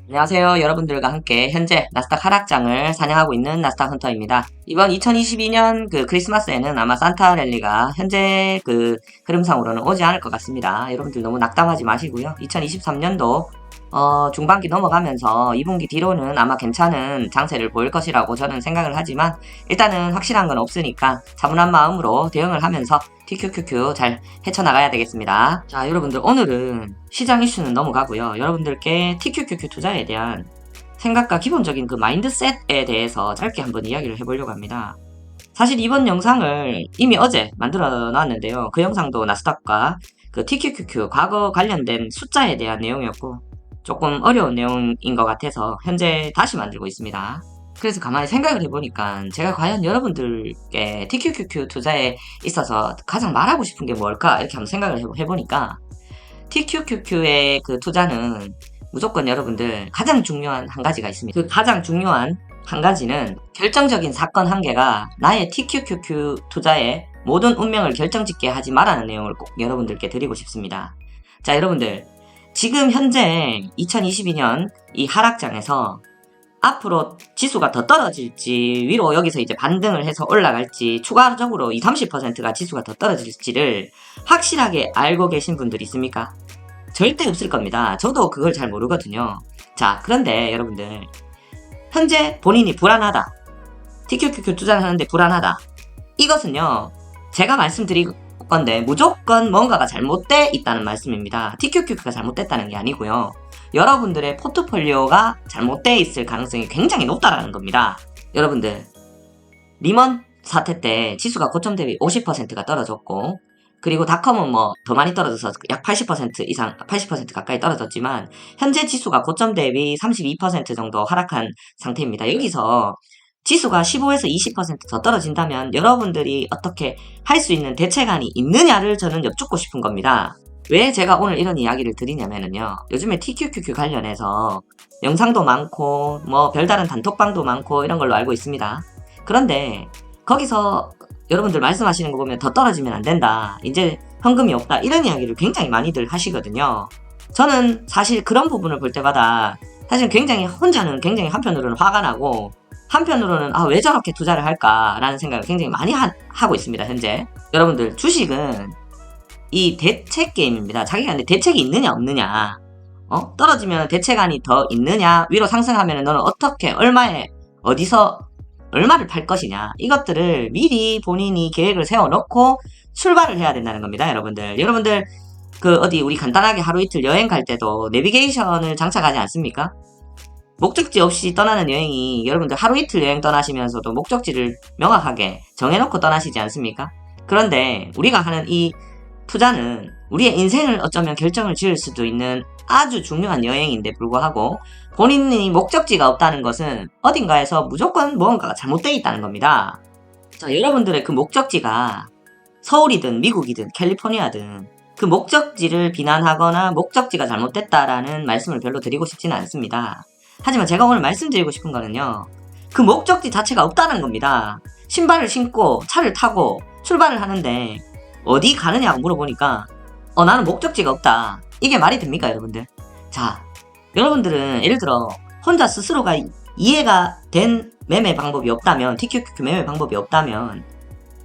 안녕하세요. 여러분들과 함께 현재 나스닥 하락장을 사냥하고 있는 나스닥 헌터입니다. 이번 2022년 크리스마스에는 아마 산타 랠리가 현재 흐름상으로는 오지 않을 것 같습니다. 여러분들 너무 낙담하지 마시고요. 2023년도 중반기 넘어가면서 2분기 뒤로는 아마 괜찮은 장세를 보일 것이라고 저는 생각을 하지만 일단은 확실한 건 없으니까 차분한 마음으로 대응을 하면서 TQQQ 잘 헤쳐나가야 되겠습니다. 자, 여러분들 오늘은 시장 이슈는 넘어가고요. 여러분들께 TQQQ 투자에 대한 생각과 기본적인 마인드셋에 대해서 짧게 한번 이야기를 해보려고 합니다. 사실 이번 영상을 이미 어제 만들어 놨는데요. 그 영상도 나스닥과 TQQQ 과거 관련된 숫자에 대한 내용이었고 조금 어려운 내용인 것 같아서 현재 다시 만들고 있습니다. 그래서 가만히 생각을 해보니까 제가 과연 여러분들께 TQQQ 투자에 있어서 가장 말하고 싶은 게 뭘까 이렇게 한번 생각을 해보니까 TQQQ의 투자는 무조건 여러분들 가장 중요한 한 가지가 있습니다. 그 가장 중요한 한 가지는 결정적인 사건 한 개가 나의 TQQQ 투자의 모든 운명을 결정짓게 하지 말라는 내용을 꼭 여러분들께 드리고 싶습니다. 자, 여러분들 지금 현재 2022년 이 하락장에서 앞으로 지수가 더 떨어질지 위로 여기서 이제 반등을 해서 올라갈지 추가적으로 30%가 지수가 더 떨어질지를 확실하게 알고 계신 분들 있습니까? 절대 없을 겁니다. 저도 그걸 잘 모르거든요. 자, 그런데 여러분들 현재 본인이 불안하다. TQQQ 투자를 하는데 불안하다. 이것은요, 제가 말씀드릴 건데 무조건 뭔가가 잘못돼 있다는 말씀입니다. TQQQ가 잘못됐다는 게 아니고요. 여러분들의 포트폴리오가 잘못돼 있을 가능성이 굉장히 높다라는 겁니다. 여러분들 리먼 사태 때 지수가 고점 대비 50%가 떨어졌고 그리고 닷컴은 더 많이 떨어져서 약 80% 이상 80% 가까이 떨어졌지만 현재 지수가 고점 대비 32% 정도 하락한 상태입니다. 여기서 지수가 15에서 20% 더 떨어진다면 여러분들이 어떻게 할 수 있는 대책안이 있느냐를 저는 여쭙고 싶은 겁니다. 왜 제가 오늘 이런 이야기를 드리냐면요. 요즘에 TQQQ 관련해서 영상도 많고 별다른 단톡방도 많고 이런 걸로 알고 있습니다. 그런데 거기서 여러분들 말씀하시는 거 보면 더 떨어지면 안 된다. 이제 현금이 없다. 이런 이야기를 굉장히 많이들 하시거든요. 저는 사실 그런 부분을 볼 때마다 사실 혼자는 굉장히 한편으로는 화가 나고 한편으로는 왜 저렇게 투자를 할까라는 생각을 굉장히 많이 하고 있습니다. 현재 여러분들 주식은 이 대책 게임입니다. 자기가 근데 대책이 있느냐 없느냐 떨어지면 대책안이 더 있느냐 위로 상승하면 너는 어떻게 얼마에 어디서 얼마를 팔 것이냐 이것들을 미리 본인이 계획을 세워놓고 출발을 해야 된다는 겁니다. 여러분들 어디 우리 간단하게 하루 이틀 여행 갈 때도 내비게이션을 장착하지 않습니까? 목적지 없이 떠나는 여행이 여러분들 하루 이틀 여행 떠나시면서도 목적지를 명확하게 정해놓고 떠나시지 않습니까? 그런데 우리가 하는 이 투자는 우리의 인생을 어쩌면 결정을 지을 수도 있는 아주 중요한 여행인데 불구하고 본인이 목적지가 없다는 것은 어딘가에서 무조건 무언가가 잘못되어 있다는 겁니다. 자, 여러분들의 그 목적지가 서울이든 미국이든 캘리포니아든 그 목적지를 비난하거나 목적지가 잘못됐다라는 말씀을 별로 드리고 싶지는 않습니다. 하지만 제가 오늘 말씀드리고 싶은 거는요. 그 목적지 자체가 없다는 겁니다. 신발을 신고 차를 타고 출발을 하는데 어디 가느냐고 물어보니까 나는 목적지가 없다. 이게 말이 됩니까 여러분들? 자, 여러분들은 예를 들어 혼자 스스로가 이해가 된 매매 방법이 없다면 TQQQ 매매 방법이 없다면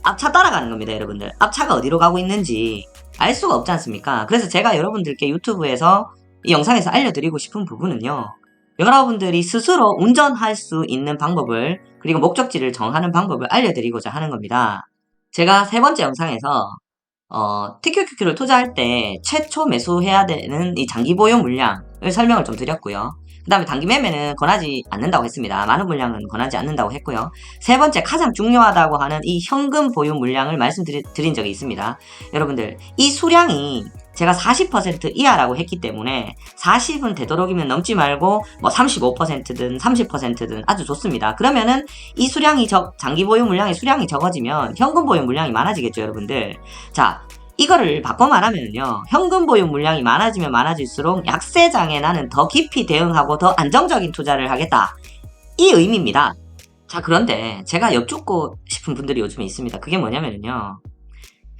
앞차 따라가는 겁니다. 여러분들 앞차가 어디로 가고 있는지 알 수가 없지 않습니까? 그래서 제가 여러분들께 유튜브에서 이 영상에서 알려드리고 싶은 부분은요. 여러분들이 스스로 운전할 수 있는 방법을 그리고 목적지를 정하는 방법을 알려드리고자 하는 겁니다. 제가 세 번째 영상에서 TQQQ를 투자할 때 최초 매수해야 되는 이 장기 보유 물량을 설명을 좀 드렸고요. 그 다음에 단기 매매는 권하지 않는다고 했습니다. 많은 물량은 권하지 않는다고 했고요. 세 번째 가장 중요하다고 하는 이 현금 보유 물량을 말씀드린 적이 있습니다. 여러분들 이 수량이 제가 40% 이하라고 했기 때문에 40은 되도록이면 넘지 말고 35%든 30%든 아주 좋습니다. 그러면은 이 수량이 장기 보유 물량의 수량이 적어지면 현금 보유 물량이 많아지겠죠, 여러분들. 자, 이거를 바꿔 말하면요. 현금 보유 물량이 많아지면 많아질수록 약세장에 나는 더 깊이 대응하고 더 안정적인 투자를 하겠다. 이 의미입니다. 자, 그런데 제가 여쭙고 싶은 분들이 요즘에 있습니다. 그게 뭐냐면요.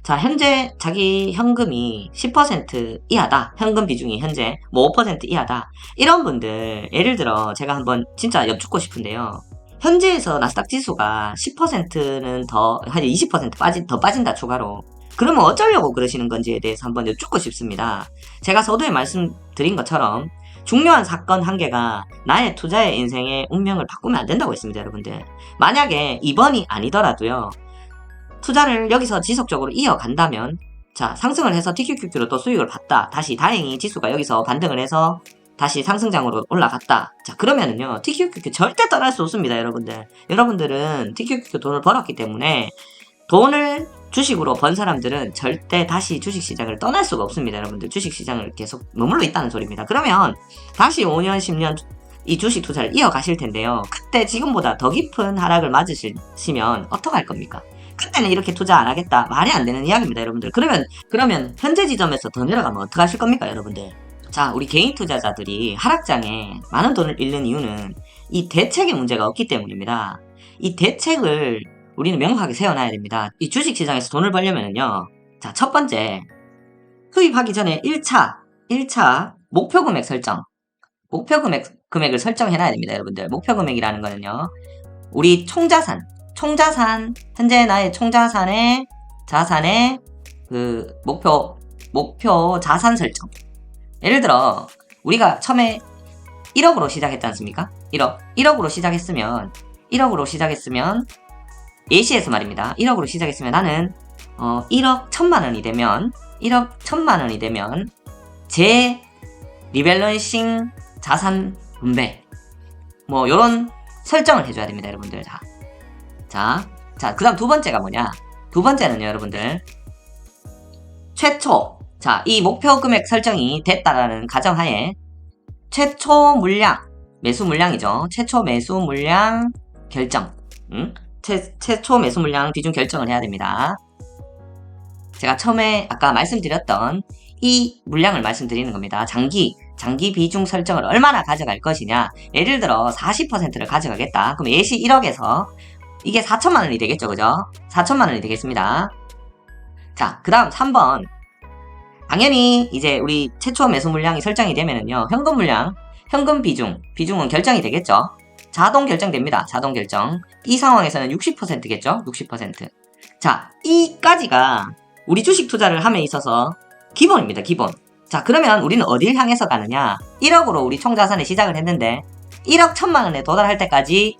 자, 현재 자기 현금이 10% 이하다. 현금 비중이 현재 뭐 5% 이하다. 이런 분들, 예를 들어 제가 한번 진짜 여쭙고 싶은데요. 현재에서 나스닥 지수가 10%는 한 20% 더 빠진다, 추가로. 그러면 어쩌려고 그러시는 건지에 대해서 한번 여쭙고 싶습니다. 제가 서두에 말씀드린 것처럼 중요한 사건 한 개가 나의 투자의 인생의 운명을 바꾸면 안 된다고 했습니다, 여러분들. 만약에 이번이 아니더라도요. 투자를 여기서 지속적으로 이어간다면, 자, 상승을 해서 TQQQ로 또 수익을 봤다. 다시 다행히 지수가 여기서 반등을 해서 다시 상승장으로 올라갔다. 자, 그러면은요, TQQQ 절대 떠날 수 없습니다, 여러분들. 여러분들은 TQQQ 돈을 벌었기 때문에 돈을 주식으로 번 사람들은 절대 다시 주식시장을 떠날 수가 없습니다, 여러분들. 주식시장을 계속 머물러 있다는 소리입니다. 그러면 다시 5년, 10년 이 주식 투자를 이어가실 텐데요. 그때 지금보다 더 깊은 하락을 맞으시면 어떡할 겁니까? 그때는 이렇게 투자 안 하겠다. 말이 안 되는 이야기입니다, 여러분들. 그러면 현재 지점에서 더 내려가면 어떡하실 겁니까, 여러분들? 자, 우리 개인 투자자들이 하락장에 많은 돈을 잃는 이유는 이 대책의 문제가 없기 때문입니다. 이 대책을 우리는 명확하게 세워놔야 됩니다. 이 주식시장에서 돈을 벌려면요. 자, 첫 번째, 투입하기 전에 1차 목표 금액 설정. 목표 금액을 설정해놔야 됩니다, 여러분들. 목표 금액이라는 거는요. 우리 총자산, 현재 나의 총자산의 그 목표 자산 설정. 예를 들어, 우리가 처음에 1억으로 시작했지 않습니까? 1억으로 시작했으면, 예시에서 말입니다. 1억으로 시작했으면 나는, 1억 1천만 원이 되면, 제 리밸런싱 자산 분배. 뭐, 요런 설정을 해줘야 됩니다, 여러분들. 자, 그 다음 두 번째가 뭐냐? 두 번째는요, 여러분들. 최초. 자, 이 목표 금액 설정이 됐다라는 가정하에 최초 물량, 매수 물량이죠. 최초 매수 물량 결정. 최초 매수 물량 비중 결정을 해야 됩니다. 제가 처음에 아까 말씀드렸던 이 물량을 말씀드리는 겁니다. 장기 비중 설정을 얼마나 가져갈 것이냐. 예를 들어 40%를 가져가겠다. 그럼 예시 1억에서 이게 4천만 원이 되겠죠, 그죠? 4천만 원이 되겠습니다. 자, 그 다음 3번. 당연히 이제 우리 최초 매수 물량이 설정이 되면은요, 현금 비중은 결정이 되겠죠? 자동 결정됩니다. 자동 결정. 이 상황에서는 60%겠죠? 60%. 자, 이까지가 우리 주식 투자를 함에 있어서 기본입니다, 기본. 자, 그러면 우리는 어딜 향해서 가느냐? 1억으로 우리 총자산에 시작을 했는데, 1억 1천만 원에 도달할 때까지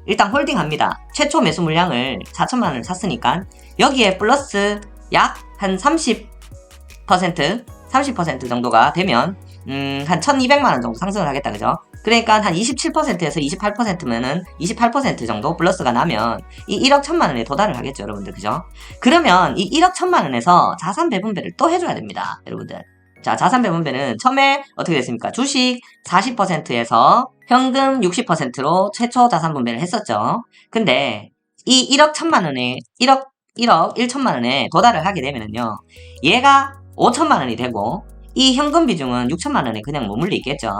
일단 홀딩합니다. 최초 매수 물량을 4천만 원을 샀으니까 여기에 플러스 약 한 30% 정도가 되면 한 1200만 원 정도 상승을 하겠다, 그죠? 그러니까 한 27%에서 28%면은 28% 정도 플러스가 나면 이 1억 1천만 원에 도달을 하겠죠, 여러분들, 그죠? 그러면 이 1억 1천만 원에서 자산 배분배를 또 해줘야 됩니다, 여러분들. 자, 자산 배분배는 처음에 어떻게 됐습니까? 주식 40%에서 현금 60%로 최초 자산 분배를 했었죠. 근데 이 1억 1천만 원에 1억 1천만 원에 도달을 하게 되면은요. 얘가 5천만 원이 되고 이 현금 비중은 6천만 원에 그냥 머물러 있겠죠.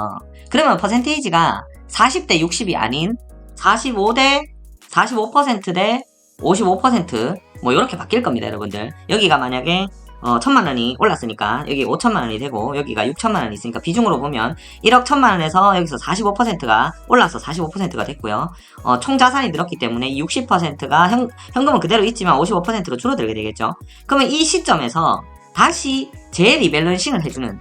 그러면 퍼센테이지가 40대 60이 아닌 45% 대 55% 뭐 이렇게 바뀔 겁니다, 여러분들. 여기가 만약에 1천만 원이 올랐으니까 여기 5천만 원이 되고 여기가 6천만 원이 있으니까 비중으로 보면 1억 1천만 원에서 여기서 45%가 올라서 45%가 됐고요. 총 자산이 늘었기 때문에 이 60%가 현금은 그대로 있지만 55%로 줄어들게 되겠죠. 그러면 이 시점에서 다시 재리밸런싱을 해주는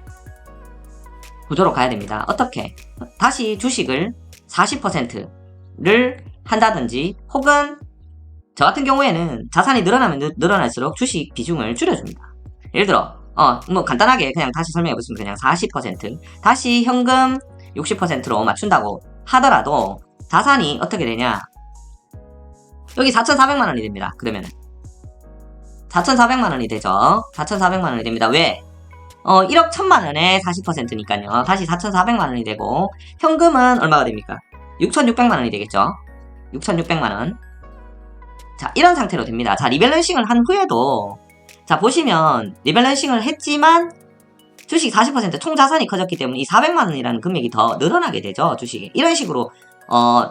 구조로 가야 됩니다. 어떻게? 다시 주식을 40%를 한다든지 혹은 저 같은 경우에는 자산이 늘어나면 늘어날수록 주식 비중을 줄여줍니다. 예를 들어 뭐 간단하게 그냥 다시 설명해 보시면 그냥 40% 다시 현금 60%로 맞춘다고 하더라도 자산이 어떻게 되냐, 여기 4,400만 원이 됩니다. 그러면은 4,400만 원이 되죠. 4,400만 원이 됩니다. 왜? 1억 1천만 원에 40%니까요. 다시 4,400만 원이 되고 현금은 얼마가 됩니까? 6,600만 원이 되겠죠. 6,600만 원. 자, 이런 상태로 됩니다. 자, 리밸런싱을 한 후에도 자, 보시면 리밸런싱을 했지만 주식 40% 총자산이 커졌기 때문에 이 400만 원이라는 금액이 더 늘어나게 되죠, 주식이. 이런 식으로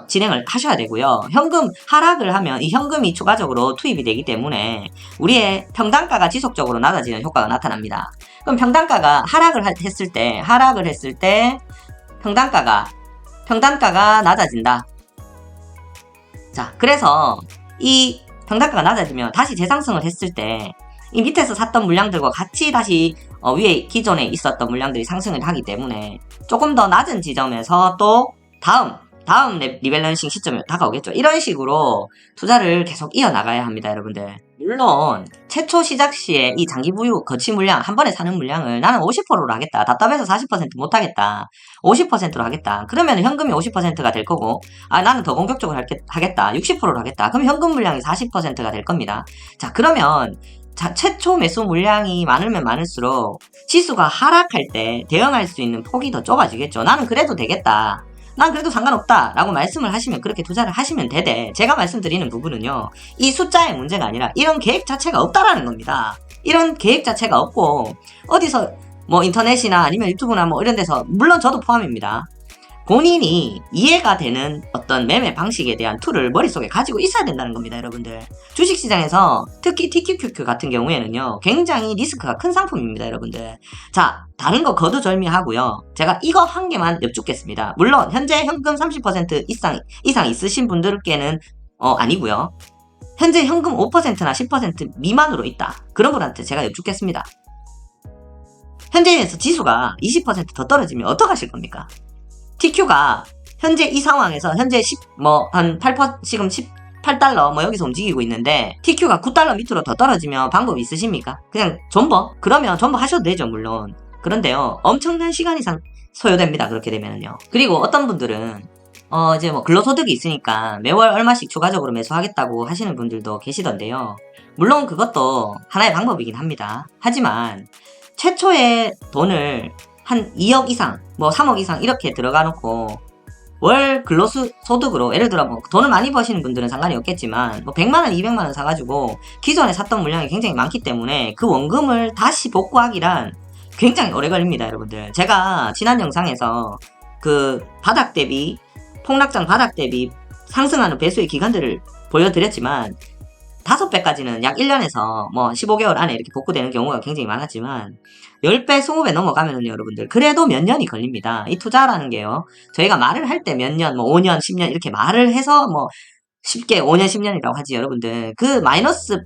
진행을 하셔야 되고요. 현금 하락을 하면 이 현금이 추가적으로 투입이 되기 때문에 우리의 평단가가 지속적으로 낮아지는 효과가 나타납니다. 그럼 평단가가 하락을 했을 때 평단가가 낮아진다. 자, 그래서 이 평단가가 낮아지면 다시 재상승을 했을 때 이 밑에서 샀던 물량들과 같이 다시 위에 기존에 있었던 물량들이 상승을 하기 때문에 조금 더 낮은 지점에서 또 다음 리밸런싱 시점이 다가오겠죠. 이런 식으로 투자를 계속 이어나가야 합니다, 여러분들. 물론 최초 시작 시에 이 장기 보유 거치 물량, 한 번에 사는 물량을 나는 50%로 하겠다. 답답해서 40% 못하겠다. 50%로 하겠다. 그러면 현금이 50%가 될 거고, 나는 더 공격적으로 하겠다. 60%로 하겠다. 그럼 현금 물량이 40%가 될 겁니다. 자, 그러면 최초 매수 물량이 많으면 많을수록 지수가 하락할 때 대응할 수 있는 폭이 더 좁아지겠죠. 나는 그래도 되겠다. 난 그래도 상관없다 라고 말씀을 하시면 그렇게 투자를 하시면 되되, 제가 말씀드리는 부분은요, 이 숫자의 문제가 아니라 이런 계획 자체가 없다라는 겁니다. 이런 계획 자체가 없고 어디서 뭐 인터넷이나 아니면 유튜브나 뭐 이런 데서, 물론 저도 포함입니다, 본인이 이해가 되는 어떤 매매 방식에 대한 툴을 머릿속에 가지고 있어야 된다는 겁니다, 여러분들. 주식시장에서 특히 TQQQ 같은 경우에는요, 굉장히 리스크가 큰 상품입니다, 여러분들. 자, 다른 거 거두절미하고요. 제가 이거 한 개만 여쭙겠습니다. 물론 현재 현금 30% 이상 있으신 분들께는 아니고요. 현재 현금 5%나 10% 미만으로 있다. 그런 분한테 제가 여쭙겠습니다. 현재에서 지수가 20% 더 떨어지면 어떡하실 겁니까? TQ가 현재 이 상황에서 현재 한 8%, 지금 18달러 여기서 움직이고 있는데 TQ가 9달러 밑으로 더 떨어지면 방법이 있으십니까? 그냥 존버? 그러면 존버 하셔도 되죠, 물론. 그런데요, 엄청난 시간 이상 소요됩니다, 그렇게 되면은요. 그리고 어떤 분들은 이제 근로소득이 있으니까 매월 얼마씩 추가적으로 매수하겠다고 하시는 분들도 계시던데요. 물론 그것도 하나의 방법이긴 합니다. 하지만 최초의 돈을 한 2억 이상, 3억 이상 이렇게 들어가 놓고 월 근로소득으로, 예를 들어 돈을 많이 버시는 분들은 상관이 없겠지만 100만원, 200만원 사가지고 기존에 샀던 물량이 굉장히 많기 때문에 그 원금을 다시 복구하기란 굉장히 오래 걸립니다, 여러분들. 제가 지난 영상에서 그 폭락장 바닥 대비 상승하는 배수의 기간들을 보여드렸지만 5배까지는 약 1년에서 15개월 안에 이렇게 복구되는 경우가 굉장히 많았지만 10배, 20배 넘어가면은요, 여러분들, 그래도 몇 년이 걸립니다. 이 투자라는 게요, 저희가 말을 할 때 몇 년, 5년, 10년 이렇게 말을 해서 쉽게 5년, 10년이라고 하지, 여러분들. 그 마이너스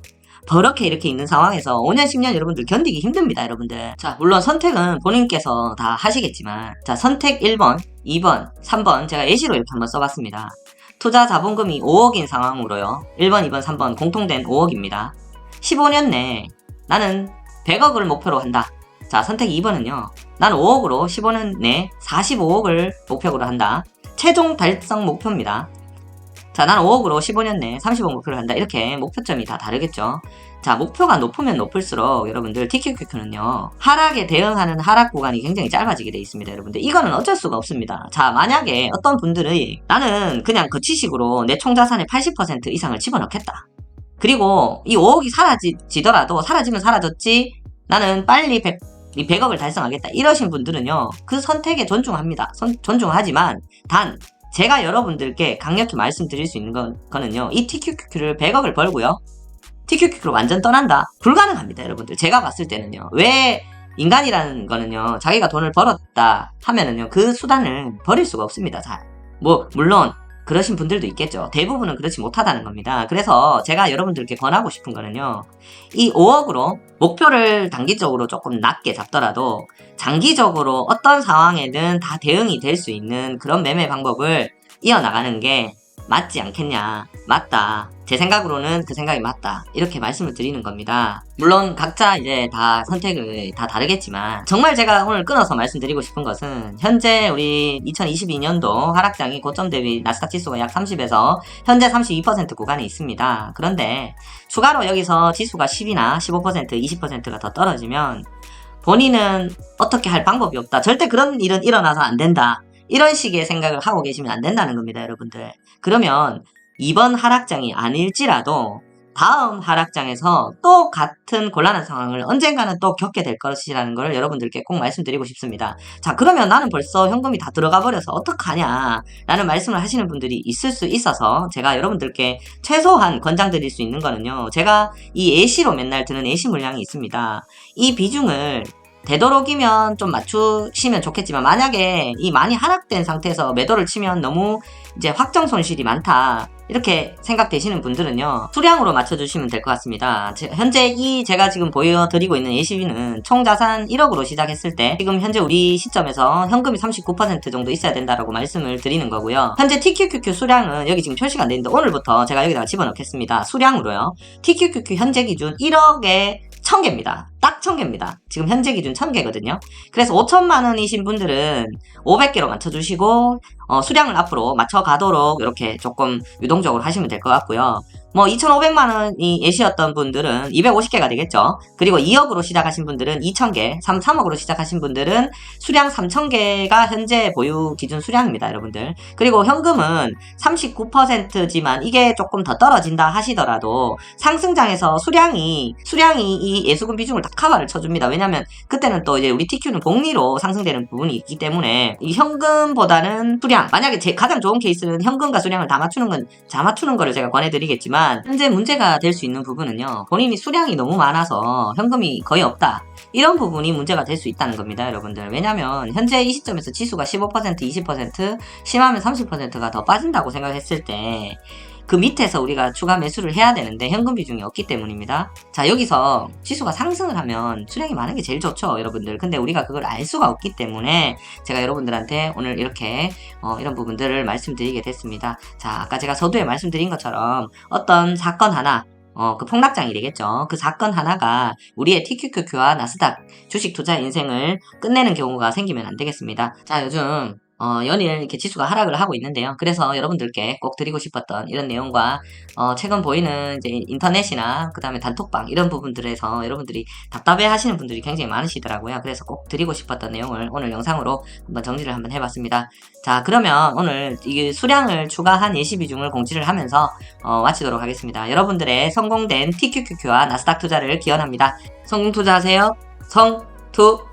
버럭게 이렇게 있는 상황에서 5년, 10년 여러분들 견디기 힘듭니다, 여러분들. 자, 물론 선택은 본인께서 다 하시겠지만, 자, 선택 1번, 2번, 3번 제가 예시로 이렇게 한번 써봤습니다. 투자 자본금이 5억인 상황으로요. 1번, 2번, 3번 공통된 5억입니다. 15년 내에 나는 100억을 목표로 한다. 자, 선택 2번은요. 나는 5억으로 15년 내에 45억을 목표로 한다. 최종 달성 목표입니다. 자, 나는 5억으로 15년 내에 30억 목표를 한다. 이렇게 목표점이 다 다르겠죠. 자, 목표가 높으면 높을수록 여러분들 TQQQ는요, 하락에 대응하는 하락 구간이 굉장히 짧아지게 돼 있습니다, 여러분들. 이거는 어쩔 수가 없습니다. 자, 만약에 어떤 분들이 나는 그냥 거치식으로 내 총자산의 80% 이상을 집어넣겠다. 그리고 이 5억이 사라지더라도 사라지면 사라졌지, 나는 빨리 100억을 달성하겠다, 이러신 분들은요, 그 선택에 존중합니다. 존중하지만 단 제가 여러분들께 강력히 말씀드릴 수 있는 거는요, 이 TQQQ를 100억을 벌고요, TQQQ로 완전 떠난다? 불가능합니다, 여러분들. 제가 봤을 때는요. 왜 인간이라는 거는요, 자기가 돈을 벌었다 하면은요, 그 수단을 버릴 수가 없습니다, 잘. 물론 그러신 분들도 있겠죠. 대부분은 그렇지 못하다는 겁니다. 그래서 제가 여러분들께 권하고 싶은 거는요, 이 5억으로 목표를 단기적으로 조금 낮게 잡더라도 장기적으로 어떤 상황에든 다 대응이 될 수 있는 그런 매매 방법을 이어나가는 게 맞지 않겠냐. 맞다. 제 생각으로는 그 생각이 맞다. 이렇게 말씀을 드리는 겁니다. 물론 각자 이제 다 선택을 다 다르겠지만, 정말 제가 오늘 끊어서 말씀드리고 싶은 것은, 현재 우리 2022년도 하락장이 고점 대비 나스닥 지수가 약 30에서 현재 32% 구간에 있습니다. 그런데 추가로 여기서 지수가 10이나 15%, 20%가 더 떨어지면 본인은 어떻게 할 방법이 없다. 절대 그런 일은 일어나서 안 된다. 이런 식의 생각을 하고 계시면 안 된다는 겁니다, 여러분들. 그러면 이번 하락장이 아닐지라도 다음 하락장에서 또 같은 곤란한 상황을 언젠가는 또 겪게 될 것이라는 걸 여러분들께 꼭 말씀드리고 싶습니다. 자, 그러면 나는 벌써 현금이 다 들어가 버려서 어떡하냐 라는 말씀을 하시는 분들이 있을 수 있어서 제가 여러분들께 최소한 권장드릴 수 있는 거는요, 제가 이 예시로 맨날 드는 예시 물량이 있습니다. 이 비중을 되도록이면 좀 맞추시면 좋겠지만, 만약에 이 많이 하락된 상태에서 매도를 치면 너무 이제 확정 손실이 많다 이렇게 생각되시는 분들은요, 수량으로 맞춰주시면 될 것 같습니다. 현재 제가 지금 보여드리고 있는 예시비는 총 자산 1억으로 시작했을 때 지금 현재 우리 시점에서 현금이 39% 정도 있어야 된다라고 말씀을 드리는 거고요. 현재 TQQQ 수량은 여기 지금 표시가 안 되는데 오늘부터 제가 여기다가 집어넣겠습니다. 수량으로요. TQQQ 현재 기준 1억에 1000개입니다. 딱 1000개입니다. 지금 현재 기준 1000개거든요. 그래서 5천만원이신 분들은 500개로 맞춰주시고, 수량을 앞으로 맞춰가도록 이렇게 조금 유동적으로 하시면 될 것 같고요. 뭐 2,500만원이 예시였던 분들은 250개가 되겠죠. 그리고 2억으로 시작하신 분들은 2,000개, 3억으로 시작하신 분들은 수량 3,000개가 현재 보유 기준 수량입니다, 여러분들. 그리고 현금은 39%지만 이게 조금 더 떨어진다 하시더라도 상승장에서 수량이 이 예수금 비중을 다 커버를 쳐줍니다. 왜냐면 그때는 또 이제 우리 TQ는 복리로 상승되는 부분이 있기 때문에 이 현금보다는 수량, 만약에 제 가장 좋은 케이스는 현금과 수량을 다 맞추는 거를 제가 권해드리겠지만, 현재 문제가 될 수 있는 부분은요, 본인이 수량이 너무 많아서 현금이 거의 없다, 이런 부분이 문제가 될 수 있다는 겁니다, 여러분들. 왜냐면 현재 이 시점에서 지수가 15%, 20%, 심하면 30%가 더 빠진다고 생각했을 때 그 밑에서 우리가 추가 매수를 해야 되는데 현금 비중이 없기 때문입니다. 자, 여기서 지수가 상승을 하면 수량이 많은 게 제일 좋죠, 여러분들. 근데 우리가 그걸 알 수가 없기 때문에 제가 여러분들한테 오늘 이렇게 이런 부분들을 말씀드리게 됐습니다. 자, 아까 제가 서두에 말씀드린 것처럼 어떤 사건 하나, 그 폭락장이 되겠죠. 그 사건 하나가 우리의 TQQQ와 나스닥 주식 투자 인생을 끝내는 경우가 생기면 안 되겠습니다. 자, 요즘 연일 이렇게 지수가 하락을 하고 있는데요. 그래서 여러분들께 꼭 드리고 싶었던 이런 내용과 최근 보이는 이제 인터넷이나 그 다음에 단톡방 이런 부분들에서 여러분들이 답답해 하시는 분들이 굉장히 많으시더라고요. 그래서 꼭 드리고 싶었던 내용을 오늘 영상으로 한번 정리를 한번 해봤습니다. 자, 그러면 오늘 이 수량을 추가한 예시 비중을 공지를 하면서 마치도록 하겠습니다. 여러분들의 성공된 TQQQ와 나스닥 투자를 기원합니다. 성공 투자하세요. 성투